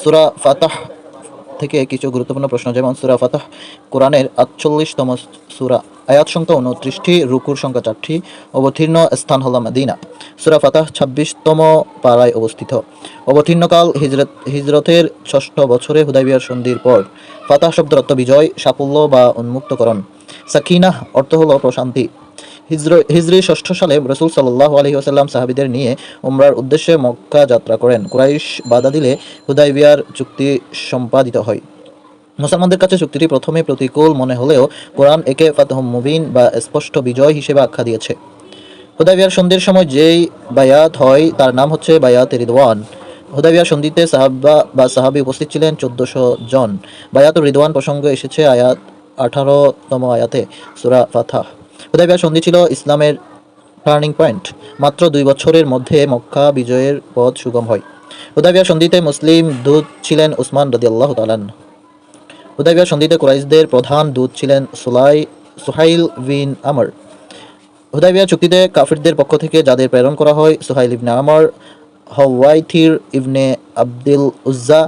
সূরা ফাতহ থেকে কিছু গুরুত্বপূর্ণ প্রশ্ন, যেমন সূরা ফাতহ কোরআনের ৪৮তম সূরা, আয়াত সংখ্যা ২৯টি, রুকুর সংখ্যা ৪টি, অবতীর্ণ স্থান হল মদিনা। সূরা ফাতহ ২৬তম পারায় অবস্থিত। অবতীর্ণকাল হিজরতের ৬ষ্ঠ বছরে হুদায়বিয়ার সন্ধির পর। ফাতহ শব্দের অর্থ বিজয়, সাফল্য বা উন্মুক্তকরণ। সাকিনাহ অর্থ হল প্রশান্তি। হিজরি ৬ষ্ঠ সালে রাসূল সাল্লাল্লাহু আলাইহি ওয়াসাল্লাম সাহাবীদের নিয়ে উমরার উদ্দেশ্যে মক্কা যাত্রা করেন। কুরাইশ বাধা দিলে হুদায়বিয়ার চুক্তি সম্পাদিত হয়। মুসলমানদের কাছে চুক্তিটি প্রথমে প্রতিকূল মনে হলেও কোরআন একে ফাতহুম মুবিন বা স্পষ্ট বিজয় হিসেবে আখ্যা দিয়েছে। হুদায়বিয়ার সন্ধির সময় যেই বায়াত হয় তার নাম হচ্ছে বায়াতে রিদওয়ান। হুদায়বিয়ার সন্ধিতে সাহাবা বা সাহাবী উপস্থিত ছিলেন ১৪০০ জন। বায়াতুর রিদওয়ান প্রসঙ্গে এসেছে আয়াত ১৮তম আয়াতে সূরা ফাতহ। হুদায়বিয়ার সন্ধি ছিল ইসলামের টার্নিং পয়েন্ট। মাত্র ২ বছরের মধ্যে মক্কা বিজয়ের পথ সুগম হয়। হুদায়বিয়ার সন্ধিতে মুসলিম দূত ছিলেন উসমান রাদিয়াল্লাহু তাআলা আনহু। হুদায়বিয়ার সন্ধিতে কুরাইশদের প্রধান দূত ছিলেন সুহাইল বিন আমর। হুদায়বিয়া চুক্তিতে কাফিরদের পক্ষ থেকে যাদের প্রেরণ করা হয়: সুহাইল ইবনে আমর, হওয়াইথির ইবনে আব্দুল উজ্জা,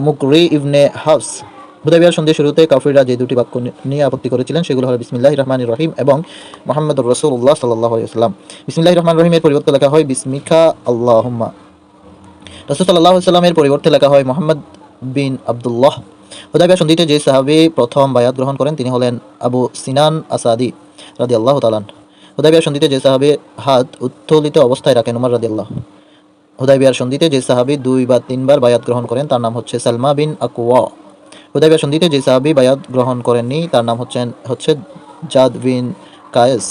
মুকরি ইবনে হাফস। হুদায়বিয়ার সন্ধির শুরুতে কাফিররা যে দুটি বাক্য নিয়ে আপত্তি করেছিলেন সেগুলো হলো বিসমিল্লাহির রহমানির রহিম এবং মুহাম্মাদুর রাসূলুল্লাহ সাল্লাল্লাহু আলাইহি ওয়াসাল্লাম। বিসমিল্লাহির রহমানির রহিমের পরিবর্তে লেখা হয় বিসমিকা আল্লাহুম্মা। রাসূল সাল্লাল্লাহু আলাইহি ওয়াসাল্লামের পরিবর্তে লেখা হয় মুহাম্মদ বিন আব্দুল্লাহ। হুদায়বিয়া সন্ধিতে যে সাহাবী প্রথম বায়াত গ্রহণ করেন তিনি হলেন আবু সিনান আসাদি রাদিয়াল্লাহু তাআলা। হুদায়বিয়ার সন্ধিতে যে সাহাবী হাত উত্তোলিত অবস্থায় রাখেন উমর রাদিয়াল্লাহু। হুদায়বিয়ার সন্ধিতে যে সাহাবী ২ বা ৩ বার বায়াত গ্রহণ করেন তার নাম হচ্ছে সালমা বিন আকওয়া। হুদায়বিয়ার সন্ধিতে যে সাহাবী বায়াত গ্রহণ করেননি তার নাম হচ্ছে জাদ বিন কায়েস।